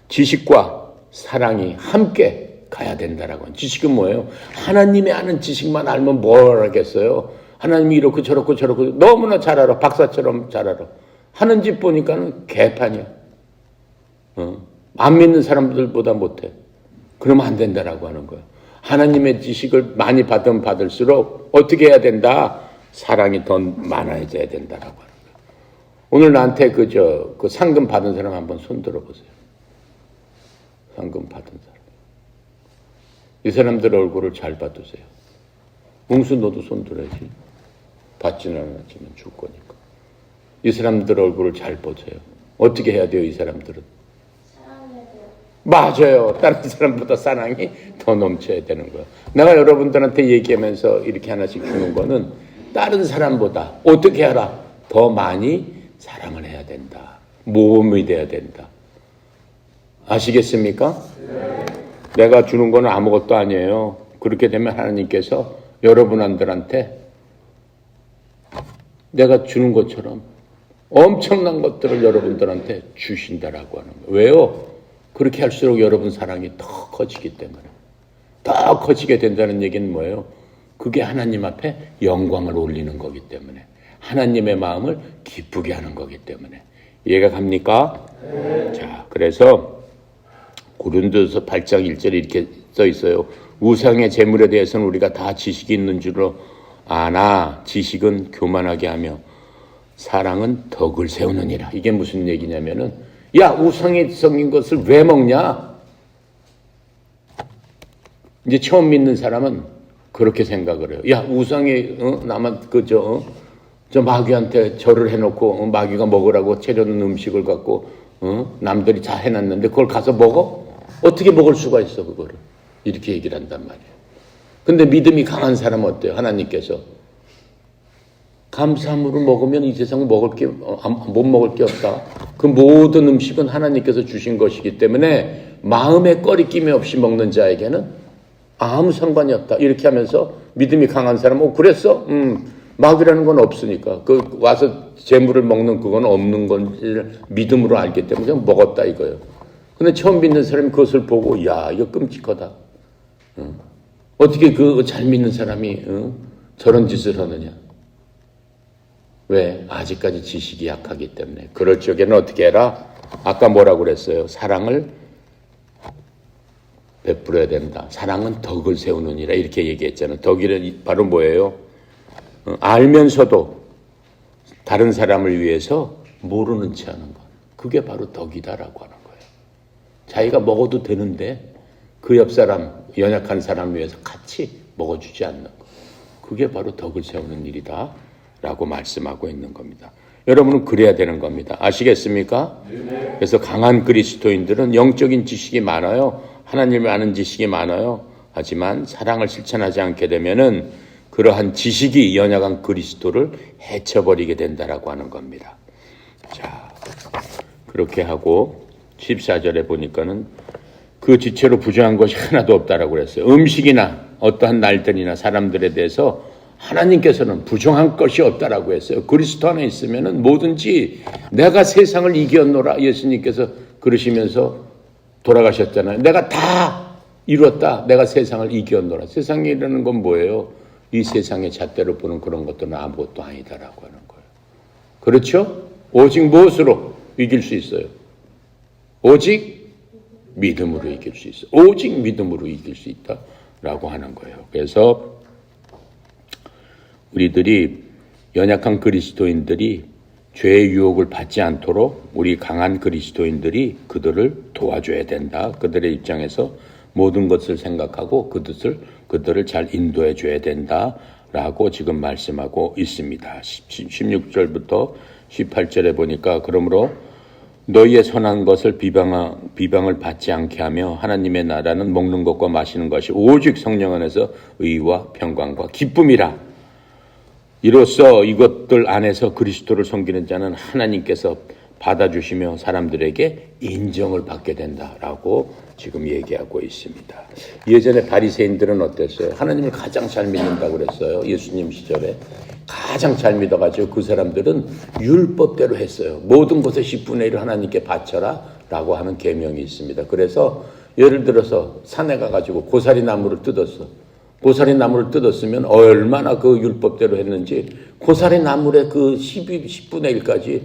지식과 사랑이 함께 가야 된다라고 하는. 지식은 뭐예요? 하나님이 아는 지식만 알면 뭘 하겠어요? 하나님이 이렇고 저렇고 너무나 잘 알아. 박사처럼 잘 알아. 하는 짓 보니까는 개판이야. 안 믿는 사람들보다 못해. 그러면 안 된다라고 하는 거예요. 하나님의 지식을 많이 받으면 받을수록 어떻게 해야 된다? 사랑이 더 많아져야 된다라고 하는 거예요. 오늘 나한테 그 상금 받은 사람 한번 손 들어보세요. 상금 받은 사람. 이 사람들 얼굴을 잘 봐두세요. 웅수 너도 손 들어야지. 받지는 않았지만 줄 거니까. 이 사람들 얼굴을 잘 보세요. 어떻게 해야 돼요, 이 사람들은? 사랑해야 돼요. 맞아요. 다른 사람보다 사랑이 더 넘쳐야 되는 거예요. 내가 여러분들한테 얘기하면서 이렇게 하나씩 주는 거는 다른 사람보다 어떻게 하라? 더 많이 사랑을 해야 된다. 모험이 돼야 된다. 아시겠습니까? 내가 주는 거는 아무것도 아니에요. 그렇게 되면 하나님께서 여러분들한테 내가 주는 것처럼 엄청난 것들을 여러분들한테 주신다라고 하는 거예요. 왜요? 그렇게 할수록 여러분 사랑이 더 커지기 때문에. 더 커지게 된다는 얘기는 뭐예요? 그게 하나님 앞에 영광을 올리는 거기 때문에. 하나님의 마음을 기쁘게 하는 거기 때문에. 이해가 갑니까? 자, 그래서 고린도서 8장 1절에 이렇게 써 있어요. 우상의 재물에 대해서는 우리가 다 지식이 있는 줄로 아나 지식은 교만하게 하며 사랑은 덕을 세우느니라. 이게 무슨 얘기냐면은 야, 우상에 생긴 것을 왜 먹냐? 이제 처음 믿는 사람은 그렇게 생각을 해요. 야, 우상에 나만 저 마귀한테 절을 해놓고 마귀가 먹으라고 차려놓은 음식을 갖고 남들이 다 해놨는데 그걸 가서 먹어? 어떻게 먹을 수가 있어 그거를? 이렇게 얘기를 한단 말이에요. 근데 믿음이 강한 사람은 어때요? 하나님께서 감사함으로 먹으면 이 세상 못 먹을 게 없다. 그 모든 음식은 하나님께서 주신 것이기 때문에 마음에 꺼리낌이 없이 먹는 자에게는 아무 상관이 없다. 이렇게 하면서 믿음이 강한 사람은 그랬어? 마귀라는 건 없으니까 그 와서 재물을 먹는 그건 없는 건지 믿음으로 알기 때문에 그냥 먹었다 이거예요. 근데 처음 믿는 사람이 그것을 보고 야, 이거 끔찍하다. 어떻게 그 잘 믿는 사람이 저런 짓을 하느냐? 왜? 아직까지 지식이 약하기 때문에. 그럴 적에는 어떻게 해라? 아까 뭐라고 그랬어요? 사랑을 베풀어야 된다. 사랑은 덕을 세우느니라 이렇게 얘기했잖아요. 덕이란 바로 뭐예요? 알면서도 다른 사람을 위해서 모르는 체 하는 것. 그게 바로 덕이다라고 하는 거예요. 자기가 먹어도 되는데 그 옆 사람, 연약한 사람 위해서 같이 먹어주지 않는 것. 그게 바로 덕을 세우는 일이다 라고 말씀하고 있는 겁니다. 여러분은 그래야 되는 겁니다. 아시겠습니까? 네. 그래서 강한 그리스도인들은 영적인 지식이 많아요. 하나님을 아는 지식이 많아요. 하지만 사랑을 실천하지 않게 되면은 그러한 지식이 연약한 그리스도를 해쳐버리게 된다라고 하는 겁니다. 자, 그렇게 하고 14절에 보니까는 그 지체로 부정한 것이 하나도 없다라고 그랬어요. 음식이나 어떠한 날들이나 사람들에 대해서 하나님께서는 부정한 것이 없다라고 했어요. 그리스도 안에 있으면은 뭐든지 내가 세상을 이겼노라 예수님께서 그러시면서 돌아가셨잖아요. 내가 다 이뤘다. 내가 세상을 이겼노라. 세상이라는 건 뭐예요? 이 세상의 잣대로 보는 그런 것들은 아무것도 아니다라고 하는 거예요. 그렇죠? 오직 무엇으로 이길 수 있어요? 오직 믿음으로 이길 수 있어요. 오직 믿음으로 이길 수 있다라고 하는 거예요. 그래서 우리들이 연약한 그리스도인들이 죄의 유혹을 받지 않도록 우리 강한 그리스도인들이 그들을 도와줘야 된다. 그들의 입장에서 모든 것을 생각하고 그들을 잘 인도해 줘야 된다라고 지금 말씀하고 있습니다. 16절부터 18절에 보니까 그러므로 너희의 선한 것을 비방을 받지 않게 하며 하나님의 나라는 먹는 것과 마시는 것이 오직 성령 안에서 의와 평강과 기쁨이라. 이로써 이것들 안에서 그리스도를 섬기는 자는 하나님께서 받아주시며 사람들에게 인정을 받게 된다라고 지금 얘기하고 있습니다. 예전에 바리새인들은 어땠어요? 하나님을 가장 잘 믿는다고 그랬어요. 예수님 시절에. 가장 잘 믿어가지고 그 사람들은 율법대로 했어요. 모든 것의 10분의 1을 하나님께 바쳐라 라고 하는 계명이 있습니다. 그래서 예를 들어서 산에 가가지고 고사리 나무를 뜯었어. 고사리 나무를 뜯었으면 얼마나 그 율법대로 했는지 고사리 나물의 그 10분의 1까지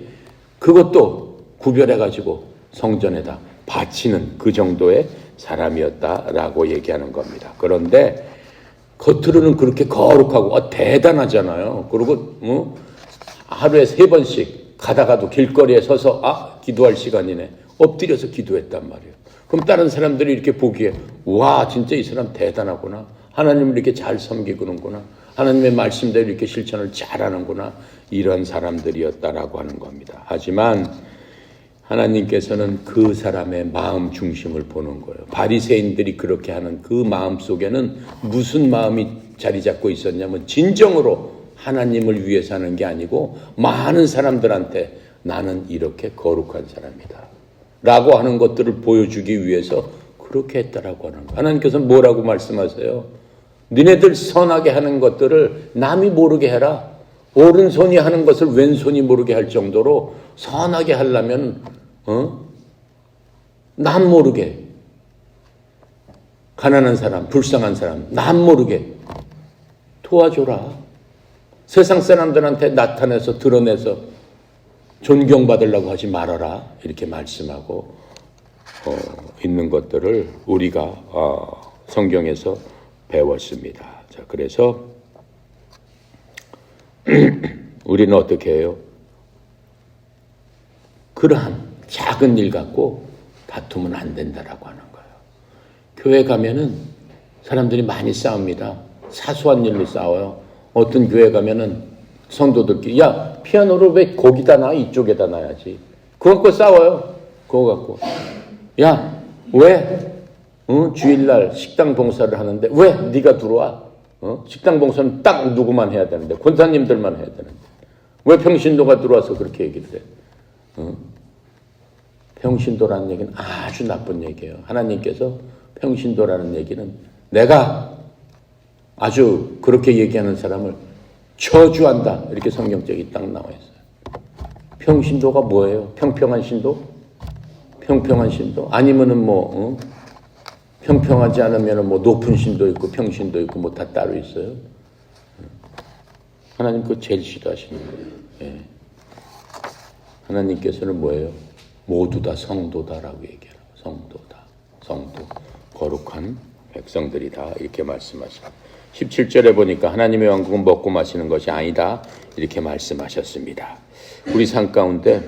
그것도 구별해가지고 성전에다 바치는 그 정도의 사람이었다라고 얘기하는 겁니다. 그런데 겉으로는 그렇게 거룩하고 대단하잖아요. 그리고 하루에 3번씩 가다가도 길거리에 서서 기도할 시간이네. 엎드려서 기도했단 말이에요. 그럼 다른 사람들이 이렇게 보기에 와 진짜 이 사람 대단하구나. 하나님을 이렇게 잘 섬기는구나. 하나님의 말씀대로 이렇게 실천을 잘하는구나. 이런 사람들이었다라고 하는 겁니다. 하지만 하나님께서는 그 사람의 마음 중심을 보는 거예요. 바리새인들이 그렇게 하는 그 마음 속에는 무슨 마음이 자리 잡고 있었냐면 진정으로 하나님을 위해서 하는 게 아니고 많은 사람들한테 나는 이렇게 거룩한 사람이다 라고 하는 것들을 보여주기 위해서 그렇게 했다라고 하는 거예요. 하나님께서는 뭐라고 말씀하세요? 너네들 선하게 하는 것들을 남이 모르게 해라. 오른손이 하는 것을 왼손이 모르게 할 정도로 선하게 하려면 남 모르게, 가난한 사람, 불쌍한 사람 남 모르게 도와줘라. 세상 사람들한테 나타내서 드러내서 존경받으려고 하지 말아라. 이렇게 말씀하고 있는 것들을 우리가 성경에서 배웠습니다. 자, 그래서 우리는 어떻게 해요? 그러한 작은 일 갖고 다투면 안 된다라고 하는 거예요. 교회 가면은 사람들이 많이 싸웁니다. 사소한 일로 싸워요. 어떤 교회 가면은 성도들끼리 야 피아노를 왜 거기다 놔? 이쪽에다 놔야지. 그거 갖고 싸워요. 그거 갖고 야 왜 주일날 식당 봉사를 하는데 왜 네가 들어와? 식당 봉사는 딱 누구만 해야 되는데 권사님들만 해야 되는데 왜 평신도가 들어와서 그렇게 얘기를 해? 평신도라는 얘기는 아주 나쁜 얘기예요. 하나님께서 평신도라는 얘기는 내가 아주 그렇게 얘기하는 사람을 저주한다. 이렇게 성경적이 딱 나와 있어요. 평신도가 뭐예요? 평평한 신도? 평평한 신도? 아니면은 뭐 평평하지 않으면 뭐 높은 신도 있고 평신도 있고 뭐 다 따로 있어요. 하나님 그거 제일 싫어하시는 거예요. 예. 하나님께서는 뭐예요? 모두 다 성도다라고 얘기해요. 성도다. 성도. 거룩한 백성들이다. 이렇게 말씀하셔요. 17절에 보니까 하나님의 왕국은 먹고 마시는 것이 아니다. 이렇게 말씀하셨습니다. 우리 삶 가운데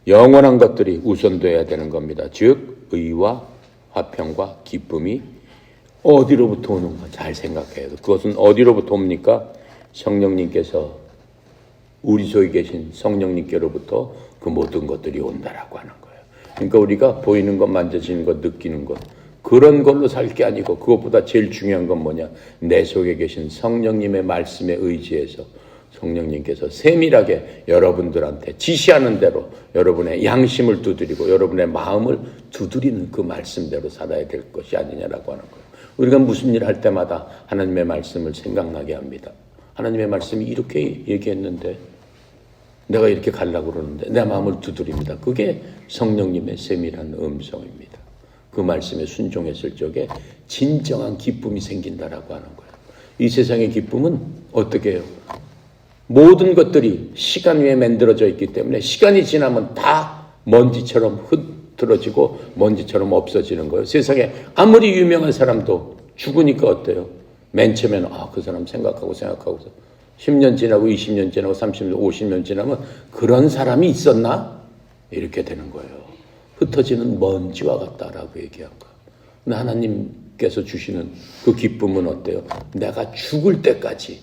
영원한 것들이 우선돼야 되는 겁니다. 즉 의와 화평과 기쁨이 어디로부터 오는가 잘 생각해야 돼요. 그것은 어디로부터 옵니까? 성령님께서 우리 속에 계신 성령님께로부터 그 모든 것들이 온다라고 하는 거예요. 그러니까 우리가 보이는 것, 만져지는 것, 느끼는 것 그런 걸로 살 게 아니고 그것보다 제일 중요한 건 뭐냐? 내 속에 계신 성령님의 말씀에 의지해서 성령님께서 세밀하게 여러분들한테 지시하는 대로 여러분의 양심을 두드리고 여러분의 마음을 두드리는 그 말씀대로 살아야 될 것이 아니냐라고 하는 거예요. 우리가 무슨 일 할 때마다 하나님의 말씀을 생각나게 합니다. 하나님의 말씀이 이렇게 얘기했는데 내가 이렇게 가려고 그러는데 내 마음을 두드립니다. 그게 성령님의 세밀한 음성입니다. 그 말씀에 순종했을 적에 진정한 기쁨이 생긴다라고 하는 거예요. 이 세상의 기쁨은 어떻게 해요? 모든 것들이 시간 위에 만들어져 있기 때문에 시간이 지나면 다 먼지처럼 흐트러지고 먼지처럼 없어지는 거예요. 세상에 아무리 유명한 사람도 죽으니까 어때요? 맨 처음에는 그 사람 생각하고서 10년 지나고 20년 지나고 30년, 50년 지나면 그런 사람이 있었나? 이렇게 되는 거예요. 흩어지는 먼지와 같다라고 얘기한 거예요. 근데 하나님께서 주시는 그 기쁨은 어때요? 내가 죽을 때까지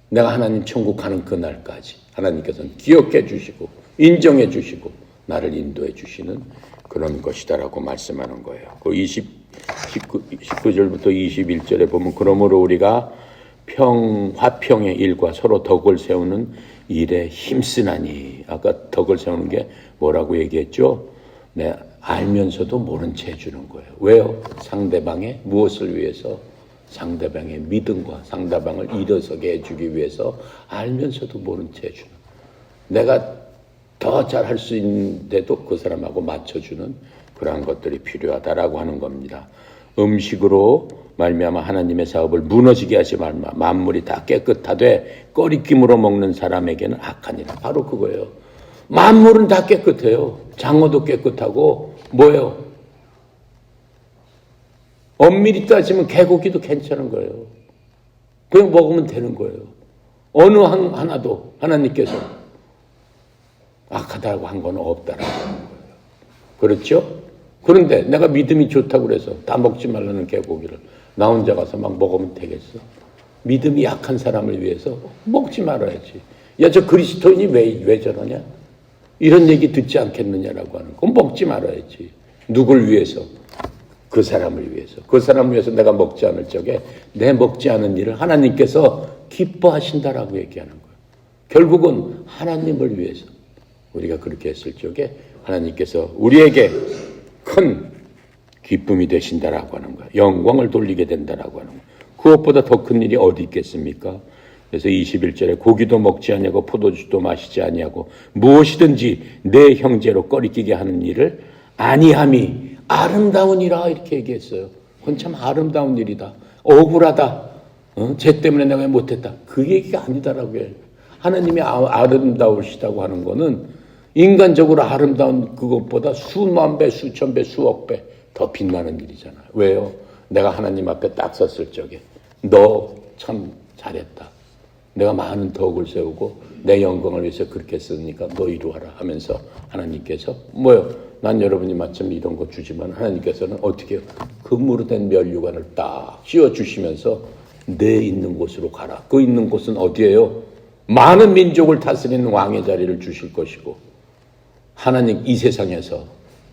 내가 하나님 천국 가는 그날까지 하나님께서는 기억해 주시고 인정해 주시고 나를 인도해 주시는 그런 것이다라고 말씀하는 거예요. 그 19절부터 21절에 보면 그러므로 우리가 화평의 일과 서로 덕을 세우는 일에 힘쓰나니 아까 덕을 세우는 게 뭐라고 얘기했죠? 네, 알면서도 모른 채 해주는 거예요. 왜요? 상대방의 무엇을 위해서? 상대방의 믿음과 상대방을 일어서게 해주기 위해서 알면서도 모른 채 해주는 내가 더 잘할 수 있는데도 그 사람하고 맞춰주는 그러한 것들이 필요하다라고 하는 겁니다. 음식으로 말미암아 하나님의 사업을 무너지게 하지 말마. 만물이 다 깨끗하되 꺼리낌으로 먹는 사람에게는 악하니라. 바로 그거예요. 만물은 다 깨끗해요. 장어도 깨끗하고 뭐예요? 엄밀히 따지면 개고기도 괜찮은 거예요. 그냥 먹으면 되는 거예요. 어느 하나도 하나님께서 악하다고 한 건 없다라고 하는 거예요. 그렇죠? 그런데 내가 믿음이 좋다고 그래서 다 먹지 말라는 개고기를 나 혼자 가서 막 먹으면 되겠어? 믿음이 약한 사람을 위해서 먹지 말아야지. 야, 저 그리스도인이 왜 저러냐? 이런 얘기 듣지 않겠느냐라고 하는 거. 먹지 말아야지. 누굴 위해서? 그 사람을 위해서. 그 사람을 위해서 내가 먹지 않을 적에 내 먹지 않은 일을 하나님께서 기뻐하신다라고 얘기하는 거예요. 결국은 하나님을 위해서 우리가 그렇게 했을 적에 하나님께서 우리에게 큰 기쁨이 되신다라고 하는 거예요. 영광을 돌리게 된다라고 하는 거예요. 그것보다 더 큰 일이 어디 있겠습니까? 그래서 21절에 고기도 먹지 아니하고 포도주도 마시지 아니하고 무엇이든지 내 형제로 꺼리끼게 하는 일을 아니함이 아름다우니라 이렇게 얘기했어요. 그건 참 아름다운 일이다. 억울하다. 쟤 때문에 내가 못했다. 그 얘기가 아니다라고 해요. 하나님이 아름다우시다고 하는 거는 인간적으로 아름다운 그것보다 수만 배, 수천 배, 수억 배 더 빛나는 일이잖아요. 왜요? 내가 하나님 앞에 딱 섰을 적에 너 참 잘했다. 내가 많은 덕을 세우고 내 영광을 위해서 그렇게 쓰니까 너 이루어라 하면서 하나님께서 뭐요? 난 여러분이 마침 이런 거 주지만 하나님께서는 어떻게 해요? 금으로 된 면류관을 딱 씌워주시면서 내 있는 곳으로 가라. 그 있는 곳은 어디예요? 많은 민족을 다스리는 왕의 자리를 주실 것이고 하나님 이 세상에서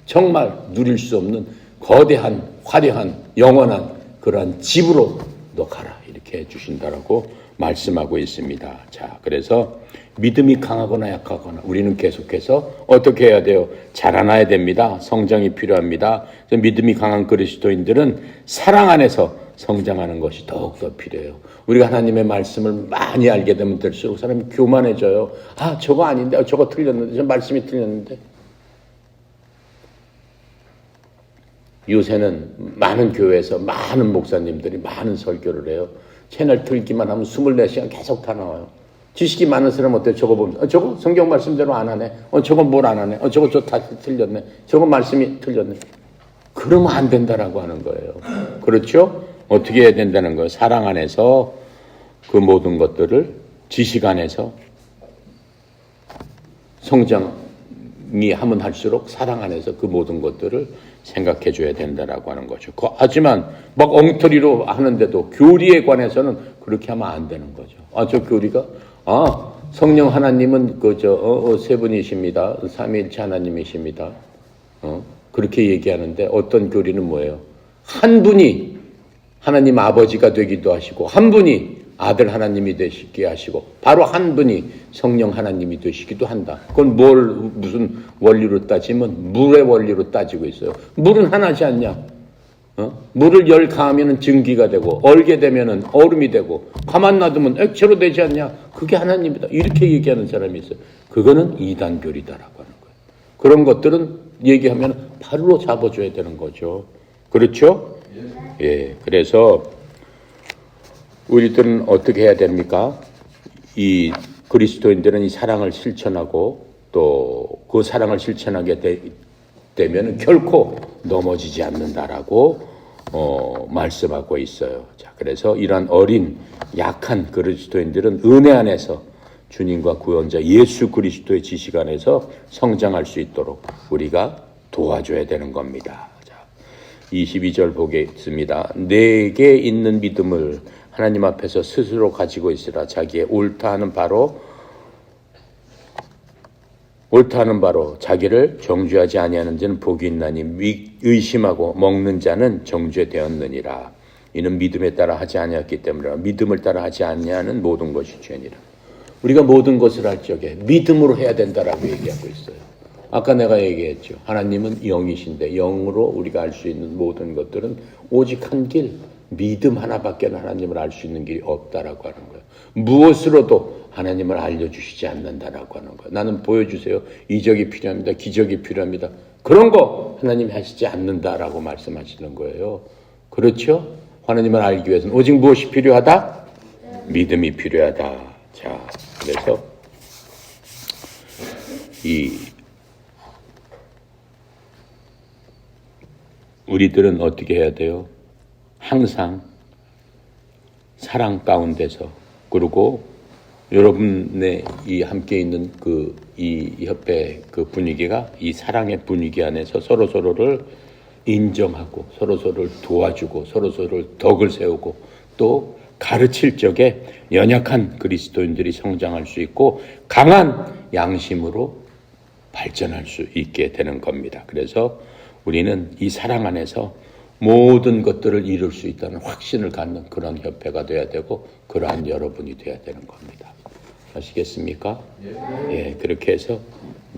정말 누릴 수 없는 거대한 화려한 영원한 그러한 집으로 너 가라 이렇게 해주신다라고 말씀하고 있습니다. 자, 그래서 믿음이 강하거나 약하거나 우리는 계속해서 어떻게 해야 돼요? 자라나야 됩니다. 성장이 필요합니다. 그래서 믿음이 강한 그리스도인들은 사랑 안에서 성장하는 것이 더욱더 필요해요. 우리가 하나님의 말씀을 많이 알게 되면 될수록 사람이 교만해져요. 아, 저거 아닌데, 저거 틀렸는데, 저 말씀이 틀렸는데. 요새는 많은 교회에서 많은 목사님들이 많은 설교를 해요. 채널 틀기만 하면 24시간 계속 다 나와요. 지식이 많은 사람 어때요? 저거 보면 저거 성경 말씀대로 안 하네. 저건 뭘 안 하네. 저거 저 다 틀렸네. 저거 말씀이 틀렸네. 그러면 안 된다라고 하는 거예요. 그렇죠? 어떻게 해야 된다는 거예요? 사랑 안에서 그 모든 것들을 지식 안에서 성장이 하면 할수록 사랑 안에서 그 모든 것들을 생각해 줘야 된다라고 하는 거죠. 하지만 막 엉터리로 하는데도 교리에 관해서는 그렇게 하면 안 되는 거죠. 저 교리가 성령 하나님은 세 분이십니다. 삼위일체 하나님이십니다. 그렇게 얘기하는데 어떤 교리는 뭐예요? 한 분이 하나님 아버지가 되기도 하시고 한 분이 아들 하나님이 되시게 하시고 바로 한 분이 성령 하나님이 되시기도 한다. 그건 무슨 원리로 따지면 물의 원리로 따지고 있어요. 물은 하나지 않냐? 물을 열 가하면 증기가 되고 얼게 되면 얼음이 되고 가만 놔두면 액체로 되지 않냐? 그게 하나님이다. 이렇게 얘기하는 사람이 있어요. 그거는 이단교리다라고 하는 거예요. 그런 것들은 얘기하면 바로 잡아줘야 되는 거죠. 그렇죠? 예. 그래서 우리들은 어떻게 해야 됩니까? 이 그리스도인들은 이 사랑을 실천하고 또 그 사랑을 실천하게 되면 결코 넘어지지 않는다라고 말씀하고 있어요. 자, 그래서 이러한 어린 약한 그리스도인들은 은혜 안에서 주님과 구원자 예수 그리스도의 지식 안에서 성장할 수 있도록 우리가 도와줘야 되는 겁니다. 자, 22절 보겠습니다. 내게 있는 믿음을 하나님 앞에서 스스로 가지고 있으라. 자기의 옳다 하는 바로 자기를 정죄하지 아니하는 자는 복이 있나니 의심하고 먹는 자는 정죄되었느니라. 이는 믿음에 따라 하지 아니했기 때문이라. 믿음을 따라 하지 아니하는 모든 것이 죄니라. 우리가 모든 것을 할 적에 믿음으로 해야 된다라고 얘기하고 있어요. 아까 내가 얘기했죠. 하나님은 영이신데 영으로 우리가 알 수 있는 모든 것들은 오직 한 길, 믿음 하나밖에 하나님을 알 수 있는 길이 없다라고 하는 거예요. 무엇으로도 하나님을 알려주시지 않는다라고 하는 거예요. 나는 보여주세요. 이적이 필요합니다. 기적이 필요합니다. 그런 거 하나님이 하시지 않는다라고 말씀하시는 거예요. 그렇죠? 하나님을 알기 위해서는 오직 무엇이 필요하다? 믿음이 필요하다. 자, 그래서 우리들은 어떻게 해야 돼요? 항상 사랑 가운데서, 그리고 여러분의 이 함께 있는 이 협회 그 분위기가 이 사랑의 분위기 안에서 서로서로를 인정하고 서로서로를 도와주고 서로서로를 덕을 세우고 또 가르칠 적에 연약한 그리스도인들이 성장할 수 있고 강한 양심으로 발전할 수 있게 되는 겁니다. 그래서 우리는 이 사랑 안에서 모든 것들을 이룰 수 있다는 확신을 갖는 그런 협회가 돼야 되고 그러한 여러분이 돼야 되는 겁니다. 아시겠습니까? 예, 그렇게 해서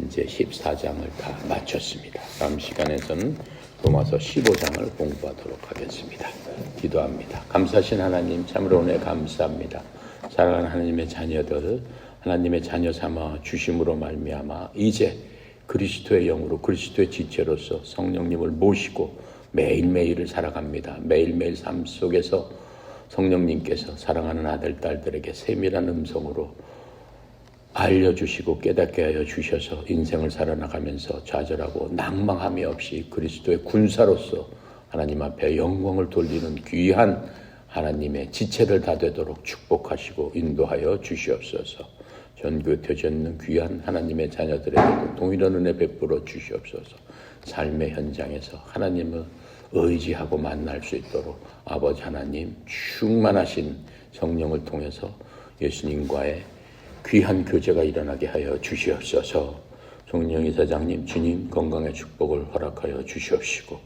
이제 14장을 다 마쳤습니다. 다음 시간에서는 로마서 15장을 공부하도록 하겠습니다. 기도합니다. 감사하신 하나님, 참으로 은혜 감사합니다. 사랑하는 하나님의 자녀들, 하나님의 자녀 삼아 주심으로 말미암아 이제 그리스도의 영으로 그리스도의 지체로서 성령님을 모시고 매일매일을 살아갑니다. 매일매일 삶 속에서 성령님께서 사랑하는 아들, 딸들에게 세밀한 음성으로 알려주시고 깨닫게 하여 주셔서 인생을 살아나가면서 좌절하고 낭망함이 없이 그리스도의 군사로서 하나님 앞에 영광을 돌리는 귀한 하나님의 지체들 다 되도록 축복하시고 인도하여 주시옵소서. 전교에 되지 않는 귀한 하나님의 자녀들에게도 동일한 은혜 베풀어 주시옵소서. 삶의 현장에서 하나님을 의지하고 만날 수 있도록 아버지 하나님 충만하신 성령을 통해서 예수님과의 귀한 교제가 일어나게 하여 주시옵소서. 성령 이사장님 주님 건강의 축복을 허락하여 주시옵시고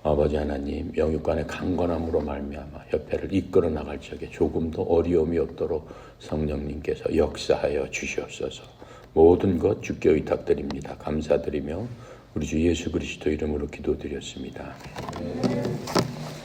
아버지 하나님 영육간의 강건함으로 말미암아 협회를 이끌어 나갈 적에 조금도 어려움이 없도록 성령님께서 역사하여 주시옵소서. 모든 것 주께 의탁드립니다. 감사드리며 우리 주 예수 그리스도 이름으로 기도드렸습니다. 아멘.